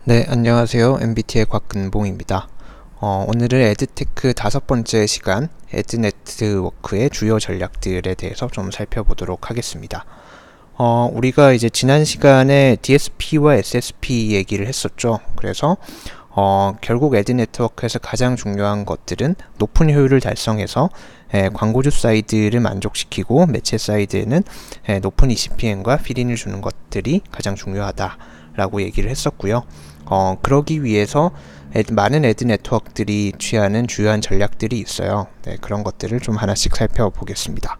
네, 안녕하세요. MBT의 곽근봉입니다. 오늘은 에드테크 5번째 시간, 에드네트워크의 주요 전략들에 대해서 좀 살펴보도록 하겠습니다. 우리가 이제 지난 시간에 DSP와 SSP 얘기를 했었죠. 그래서 결국 에드네트워크에서 가장 중요한 것들은 높은 효율을 달성해서 광고주 사이드를 만족시키고 매체 사이드에는 높은 ECPM과 필인을 주는 것들이 가장 중요하다라고 얘기를 했었고요. 그러기 위해서 많은 애드 네트워크들이 취하는 주요한 전략들이 있어요. 네, 그런 것들을 좀 하나씩 살펴보겠습니다.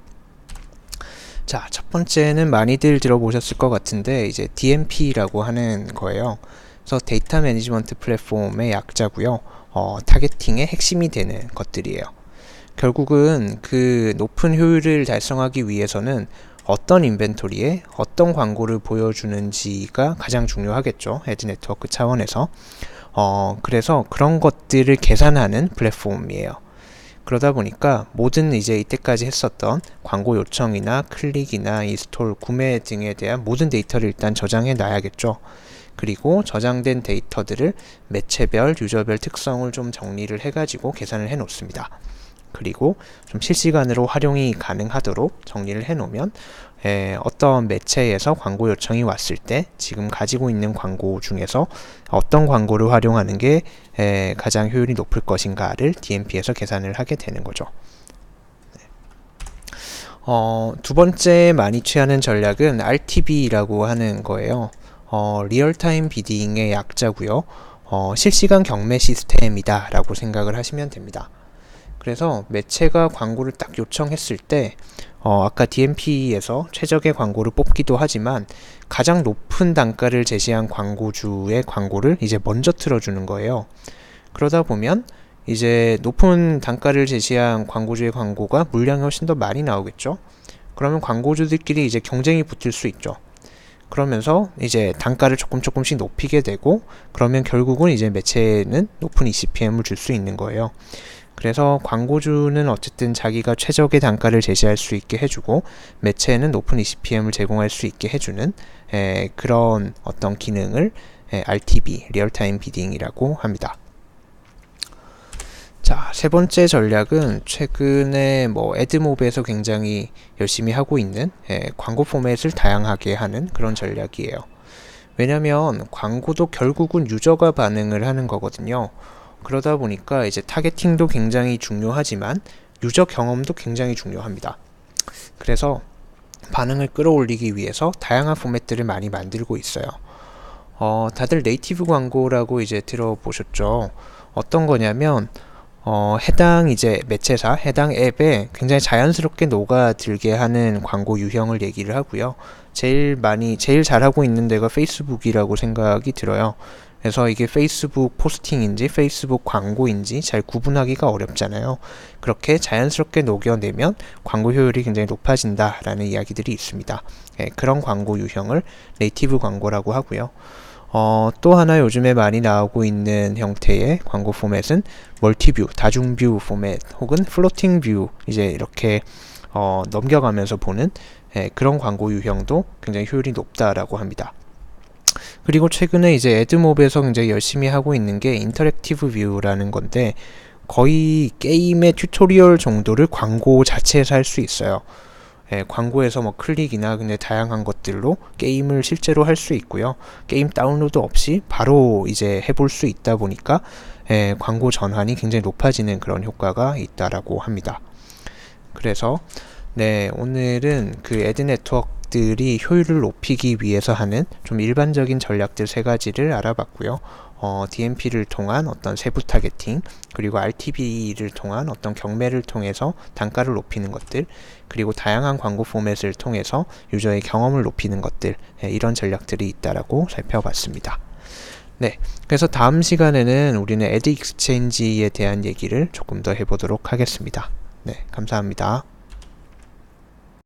자, 첫 번째는 많이들 들어보셨을 것 같은데 이제 DMP라고 하는 거예요. 그래서 데이터 매니지먼트 플랫폼의 약자고요. 타겟팅의 핵심이 되는 것들이에요. 결국은 그 높은 효율을 달성하기 위해서는 어떤 인벤토리에 어떤 광고를 보여주는지가 가장 중요하겠죠. 에드 네트워크 차원에서. 그래서 그런 것들을 계산하는 플랫폼이에요. 그러다 보니까 모든 이제 이때까지 했었던 광고 요청이나 클릭이나 인스톨, 구매 등에 대한 모든 데이터를 일단 저장해 놔야겠죠. 그리고 저장된 데이터들을 매체별, 유저별 특성을 좀 정리를 해가지고 계산을 해 놓습니다. 그리고 좀 실시간으로 활용이 가능하도록 정리를 해 놓으면 어떤 매체에서 광고 요청이 왔을 때 지금 가지고 있는 광고 중에서 어떤 광고를 활용하는 게 가장 효율이 높을 것인가를 DMP에서 계산을 하게 되는 거죠. 두 번째 많이 취하는 전략은 RTB라고 하는 거예요. 리얼타임 비딩의 약자고요. 실시간 경매 시스템이다 라고 생각을 하시면 됩니다. 그래서 매체가 광고를 딱 요청했을 때 아까 DMP에서 최적의 광고를 뽑기도 하지만 가장 높은 단가를 제시한 광고주의 광고를 이제 먼저 틀어주는 거예요. 그러다 보면 이제 높은 단가를 제시한 광고주의 광고가 물량이 훨씬 더 많이 나오겠죠. 그러면 광고주들끼리 이제 경쟁이 붙을 수 있죠. 그러면서 이제 단가를 조금씩 높이게 되고 그러면 결국은 이제 매체에는 높은 ECPM을 줄 수 있는 거예요. 그래서 광고주는 어쨌든 자기가 최적의 단가를 제시할 수 있게 해주고 매체에는 높은 ECPM을 제공할 수 있게 해주는 그런 어떤 기능을 RTB, 리얼타임 비딩이라고 합니다. 자, 세 번째 전략은 최근에 애드모브에서 굉장히 열심히 하고 있는 광고 포맷을 다양하게 하는 그런 전략이에요. 왜냐면 광고도 결국은 유저가 반응을 하는 거거든요. 그러다 보니까 이제 타겟팅도 굉장히 중요하지만 유저 경험도 굉장히 중요합니다. 그래서 반응을 끌어올리기 위해서 다양한 포맷들을 많이 만들고 있어요. 다들 네이티브 광고라고 이제 들어보셨죠? 어떤 거냐면 해당 이제 매체사, 해당 앱에 굉장히 자연스럽게 녹아들게 하는 광고 유형을 얘기를 하고요. 제일 잘하고 있는 데가 페이스북이라고 생각이 들어요. 그래서 이게 페이스북 포스팅인지 페이스북 광고인지 잘 구분하기가 어렵잖아요. 그렇게 자연스럽게 녹여내면 광고 효율이 굉장히 높아진다라는 이야기들이 있습니다. 그런 광고 유형을 네이티브 광고라고 하고요. 또 하나 요즘에 많이 나오고 있는 형태의 광고 포맷은 멀티뷰, 다중뷰 포맷 혹은 플로팅 뷰 이제 이렇게 넘겨가면서 보는 그런 광고 유형도 굉장히 효율이 높다라고 합니다. 그리고 최근에 이제 애드모브에서 굉장히 열심히 하고 있는 게 인터랙티브 뷰라는 건데 거의 게임의 튜토리얼 정도를 광고 자체에서 할 수 있어요. 광고에서 클릭이나 근데 다양한 것들로 게임을 실제로 할 수 있고요. 게임 다운로드 없이 바로 이제 해볼 수 있다 보니까 광고 전환이 굉장히 높아지는 그런 효과가 있다라고 합니다. 그래서 네, 오늘은 그 애드 네트워크들이 효율을 높이기 위해서 하는 좀 일반적인 전략들 3가지를 알아봤고요. DMP를 통한 어떤 세부 타겟팅, 그리고 RTB를 통한 어떤 경매를 통해서 단가를 높이는 것들, 그리고 다양한 광고 포맷을 통해서 유저의 경험을 높이는 것들, 이런 전략들이 있다라고 살펴봤습니다. 네, 그래서 다음 시간에는 우리는 애드 익스체인지에 대한 얘기를 조금 더 해보도록 하겠습니다. 네, 감사합니다.